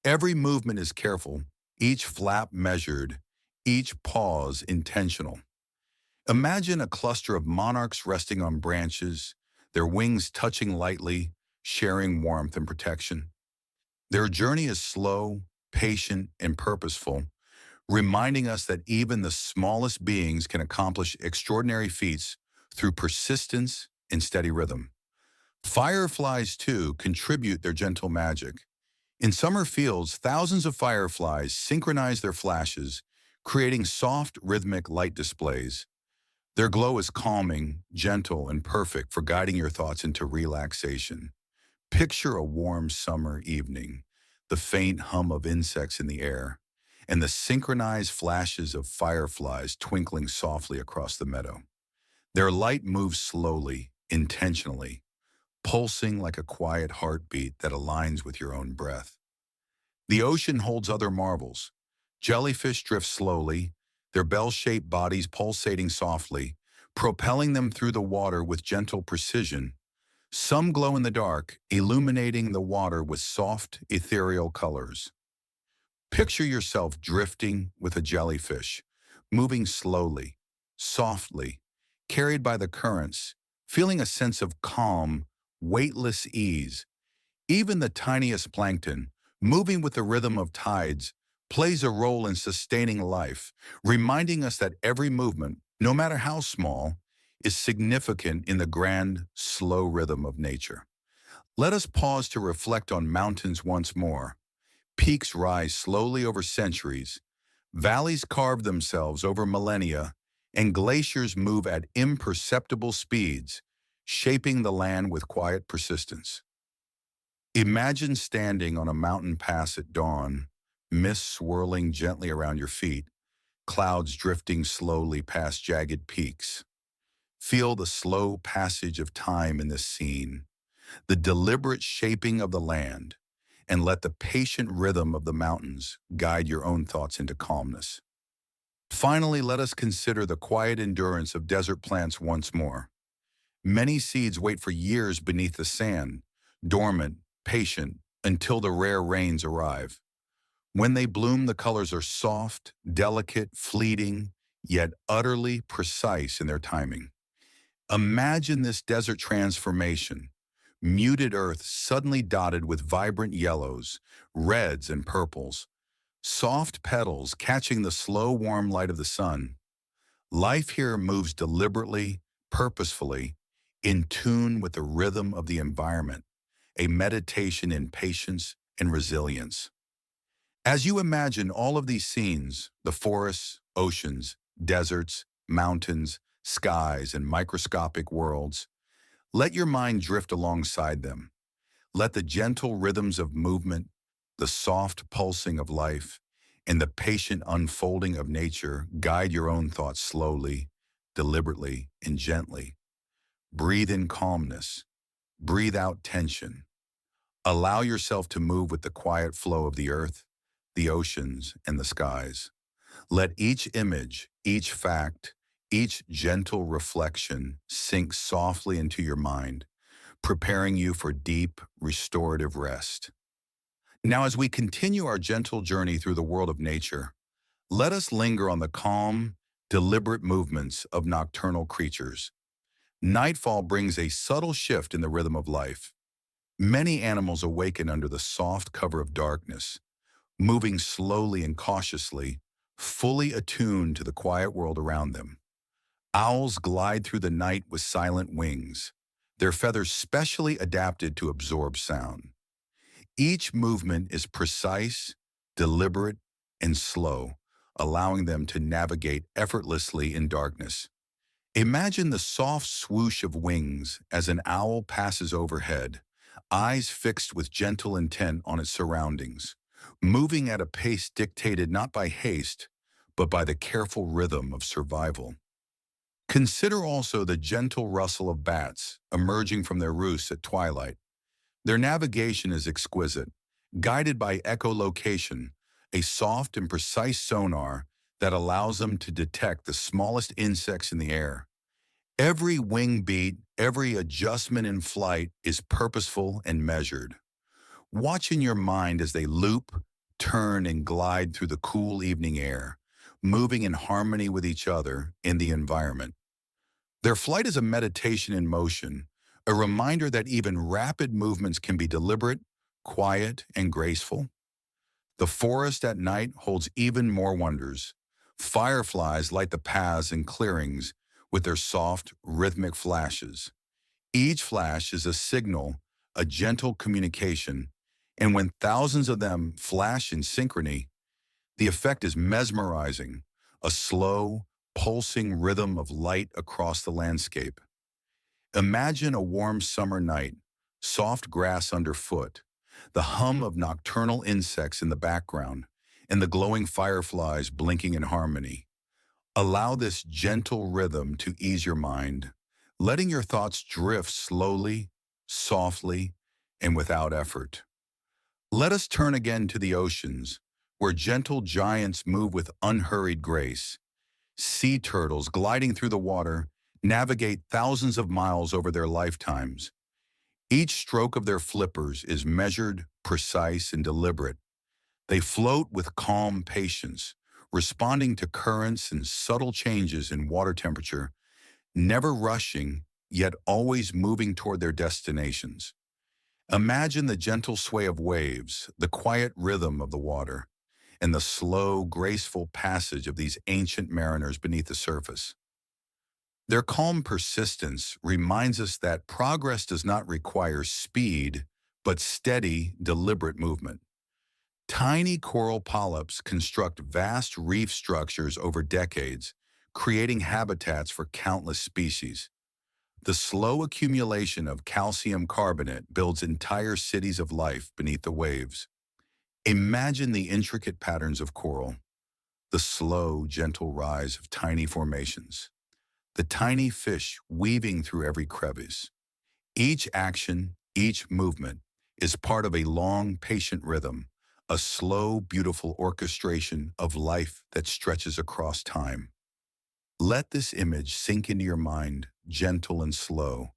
Speaker 1: Every movement is careful, each flap measured, each pause intentional. Imagine a cluster of monarchs resting on branches, their wings touching lightly, sharing warmth and protection. Their journey is slow, patient, and purposeful, reminding us that even the smallest beings can accomplish extraordinary feats through persistence and steady rhythm. Fireflies, too, contribute their gentle magic. In summer fields, thousands of fireflies synchronize their flashes, creating soft, rhythmic light displays. Their glow is calming, gentle, and perfect for guiding your thoughts into relaxation. Picture a warm summer evening, the faint hum of insects in the air, and the synchronized flashes of fireflies twinkling softly across the meadow. Their light moves slowly, intentionally, pulsing like a quiet heartbeat that aligns with your own breath. The ocean holds other marvels. Jellyfish drift slowly, their bell-shaped bodies pulsating softly, propelling them through the water with gentle precision. Some glow in the dark, illuminating the water with soft, ethereal colors. Picture yourself drifting with a jellyfish, moving slowly, softly, carried by the currents, feeling a sense of calm, weightless ease. Even the tiniest plankton, moving with the rhythm of tides, plays a role in sustaining life, reminding us that every movement, no matter how small, is significant in the grand, slow rhythm of nature. Let us pause to reflect on mountains once more. Peaks rise slowly over centuries, valleys carve themselves over millennia, and glaciers move at imperceptible speeds, shaping the land with quiet persistence. Imagine standing on a mountain pass at dawn, mist swirling gently around your feet, clouds drifting slowly past jagged peaks. Feel the slow passage of time in this scene, the deliberate shaping of the land, and let the patient rhythm of the mountains guide your own thoughts into calmness. Finally, let us consider the quiet endurance of desert plants once more. Many seeds wait for years beneath the sand, dormant, patient, until the rare rains arrive. When they bloom, the colors are soft, delicate, fleeting, yet utterly precise in their timing. Imagine this desert transformation. Muted earth suddenly dotted with vibrant yellows, reds, and purples. Soft petals catching the slow, warm light of the sun. Life here moves deliberately, purposefully, in tune with the rhythm of the environment, a meditation in patience and resilience. As you imagine all of these scenes, the forests, oceans, deserts, mountains, skies, and microscopic worlds, let your mind drift alongside them. Let the gentle rhythms of movement, the soft pulsing of life, and the patient unfolding of nature guide your own thoughts slowly, deliberately, and gently. Breathe in calmness. Breathe out tension. Allow yourself to move with the quiet flow of the earth, the oceans, and the skies. Let each image, each fact, each gentle reflection sink softly into your mind, preparing you for deep, restorative rest. Now, as we continue our gentle journey through the world of nature, let us linger on the calm, deliberate movements of nocturnal creatures. Nightfall brings a subtle shift in the rhythm of life. Many animals awaken under the soft cover of darkness, moving slowly and cautiously, fully attuned to the quiet world around them. Owls glide through the night with silent wings, their feathers specially adapted to absorb sound. Each movement is precise, deliberate, and slow, allowing them to navigate effortlessly in darkness. Imagine the soft swoosh of wings as an owl passes overhead, eyes fixed with gentle intent on its surroundings, moving at a pace dictated not by haste, but by the careful rhythm of survival. Consider also the gentle rustle of bats emerging from their roosts at twilight. Their navigation is exquisite, guided by echolocation, a soft and precise sonar that allows them to detect the smallest insects in the air. Every wing beat, every adjustment in flight is purposeful and measured. Watch in your mind as they loop, turn, and glide through the cool evening air, moving in harmony with each other in the environment. Their flight is a meditation in motion, a reminder that even rapid movements can be deliberate, quiet, and graceful. The forest at night holds even more wonders. Fireflies light the paths and clearings with their soft, rhythmic flashes. Each flash is a signal, a gentle communication, and when thousands of them flash in synchrony, the effect is mesmerizing, a slow, pulsing rhythm of light across the landscape. Imagine a warm summer night, soft grass underfoot, the hum of nocturnal insects in the background, and the glowing fireflies blinking in harmony. Allow this gentle rhythm to ease your mind, letting your thoughts drift slowly, softly, and without effort. Let us turn again to the oceans, where gentle giants move with unhurried grace. Sea turtles gliding through the water navigate thousands of miles over their lifetimes. Each stroke of their flippers is measured, precise, and deliberate. They float with calm patience, responding to currents and subtle changes in water temperature, never rushing, yet always moving toward their destinations. Imagine the gentle sway of waves, the quiet rhythm of the water, and the slow, graceful passage of these ancient mariners beneath the surface. Their calm persistence reminds us that progress does not require speed, but steady, deliberate movement. Tiny coral polyps construct vast reef structures over decades, creating habitats for countless species. The slow accumulation of calcium carbonate builds entire cities of life beneath the waves. Imagine the intricate patterns of coral, the slow, gentle rise of tiny formations, the tiny fish weaving through every crevice. Each action, each movement is part of a long, patient rhythm, a slow, beautiful orchestration of life that stretches across time. Let this image sink into your mind, gentle and slow,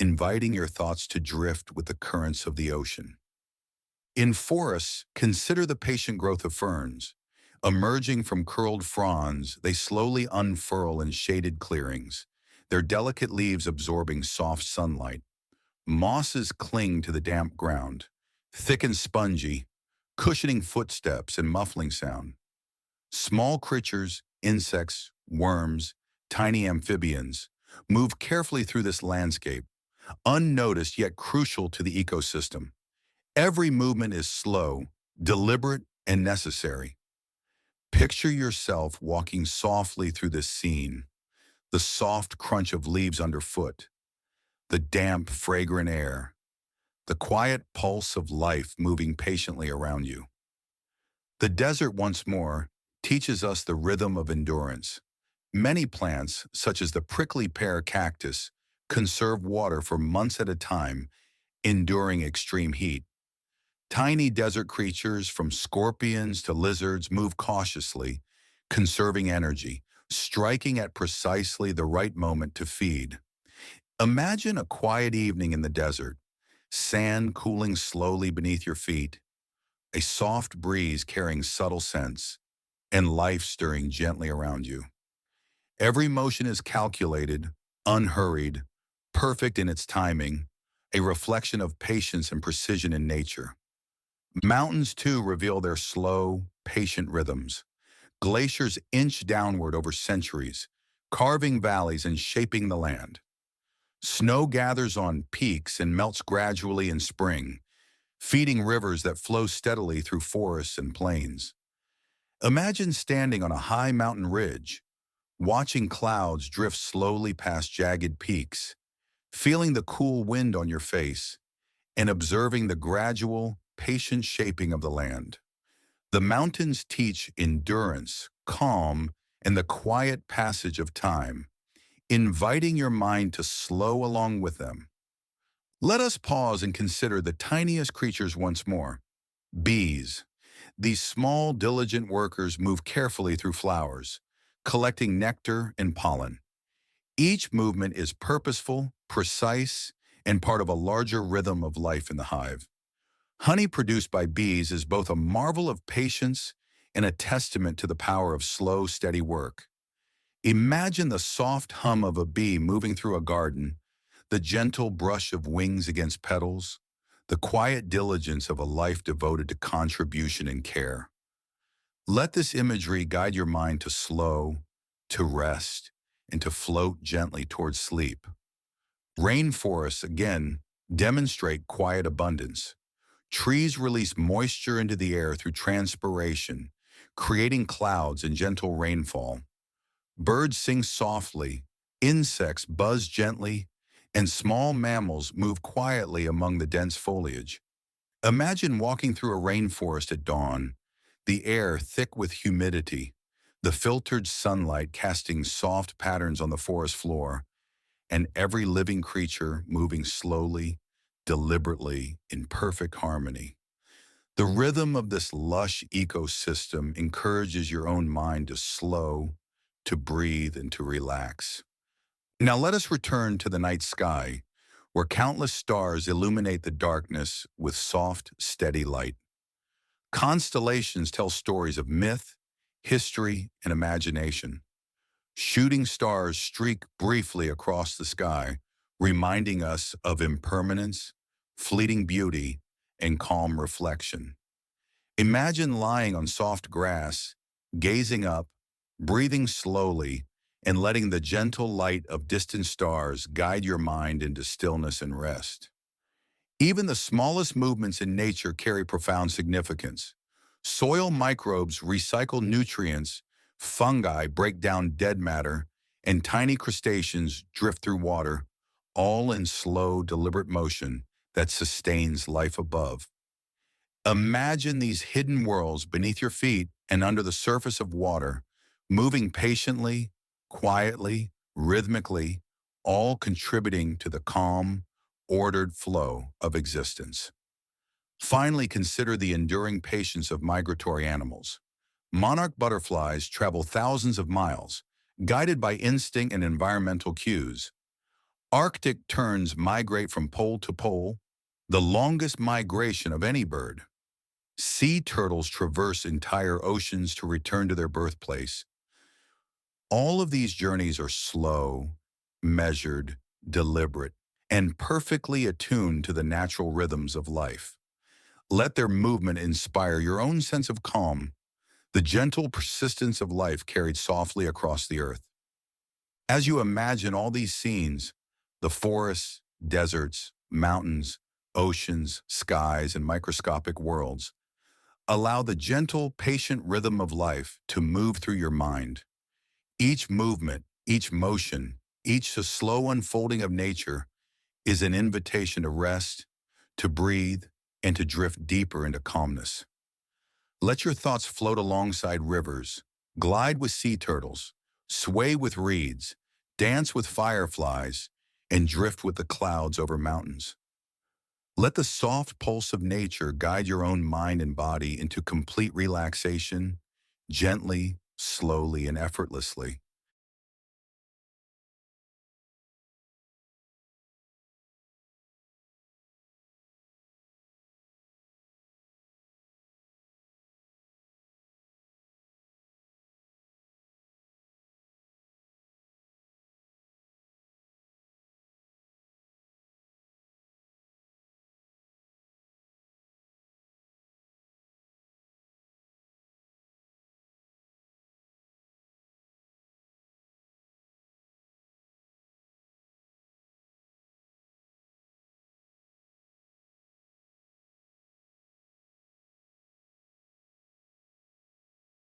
Speaker 1: inviting your thoughts to drift with the currents of the ocean. In forests, consider the patient growth of ferns. Emerging from curled fronds, they slowly unfurl in shaded clearings, their delicate leaves absorbing soft sunlight. Mosses cling to the damp ground, thick and spongy, cushioning footsteps and muffling sound. Small creatures, insects, worms, tiny amphibians, move carefully through this landscape, unnoticed yet crucial to the ecosystem. Every movement is slow, deliberate, and necessary. Picture yourself walking softly through this scene, the soft crunch of leaves underfoot, the damp, fragrant air, the quiet pulse of life moving patiently around you. The desert, once more, teaches us the rhythm of endurance. Many plants, such as the prickly pear cactus, conserve water for months at a time, enduring extreme heat. Tiny desert creatures, from scorpions to lizards, move cautiously, conserving energy, striking at precisely the right moment to feed. Imagine a quiet evening in the desert, sand cooling slowly beneath your feet, a soft breeze carrying subtle scents, and life stirring gently around you. Every motion is calculated, unhurried, perfect in its timing, a reflection of patience and precision in nature. Mountains, too, reveal their slow, patient rhythms. Glaciers inch downward over centuries, carving valleys and shaping the land. Snow gathers on peaks and melts gradually in spring, feeding rivers that flow steadily through forests and plains. Imagine standing on a high mountain ridge, watching clouds drift slowly past jagged peaks, feeling the cool wind on your face, and observing the gradual, patient shaping of the land. The mountains teach endurance, calm, and the quiet passage of time, inviting your mind to slow along with them. Let us pause and consider the tiniest creatures once more. Bees. These small, diligent workers move carefully through flowers, collecting nectar and pollen. Each movement is purposeful, precise, and part of a larger rhythm of life in the hive. Honey produced by bees is both a marvel of patience and a testament to the power of slow, steady work. Imagine the soft hum of a bee moving through a garden, the gentle brush of wings against petals, the quiet diligence of a life devoted to contribution and care. Let this imagery guide your mind to slow, to rest, and to float gently towards sleep. Rainforests, again, demonstrate quiet abundance. Trees release moisture into the air through transpiration, creating clouds and gentle rainfall. Birds sing softly, insects buzz gently, and small mammals move quietly among the dense foliage. Imagine walking through a rainforest at dawn, the air thick with humidity, the filtered sunlight casting soft patterns on the forest floor, and every living creature moving slowly, deliberately, in perfect harmony. The rhythm of this lush ecosystem encourages your own mind to slow, to breathe, and to relax. Now let us return to the night sky, where countless stars illuminate the darkness with soft, steady light. Constellations tell stories of myth, history, and imagination. Shooting stars streak briefly across the sky, reminding us of impermanence, fleeting beauty, and calm reflection. Imagine lying on soft grass, gazing up, breathing slowly, and letting the gentle light of distant stars guide your mind into stillness and rest. Even the smallest movements in nature carry profound significance. Soil microbes recycle nutrients, fungi break down dead matter, and tiny crustaceans drift through water, all in slow, deliberate motion that sustains life above. Imagine these hidden worlds beneath your feet and under the surface of water, moving patiently, quietly, rhythmically, all contributing to the calm, ordered flow of existence. Finally, consider the enduring patience of migratory animals. Monarch butterflies travel thousands of miles, guided by instinct and environmental cues. Arctic terns migrate from pole to pole, the longest migration of any bird. Sea turtles traverse entire oceans to return to their birthplace. All of these journeys are slow, measured, deliberate, and perfectly attuned to the natural rhythms of life. Let their movement inspire your own sense of calm, the gentle persistence of life carried softly across the earth. As you imagine all these scenes, the forests, deserts, mountains, oceans, skies, and microscopic worlds, allow the gentle, patient rhythm of life to move through your mind. Each movement, each motion, each slow unfolding of nature is an invitation to rest, to breathe, and to drift deeper into calmness. Let your thoughts float alongside rivers, glide with sea turtles, sway with reeds, dance with fireflies, and drift with the clouds over mountains. Let the soft pulse of nature guide your own mind and body into complete relaxation, gently, slowly, and effortlessly.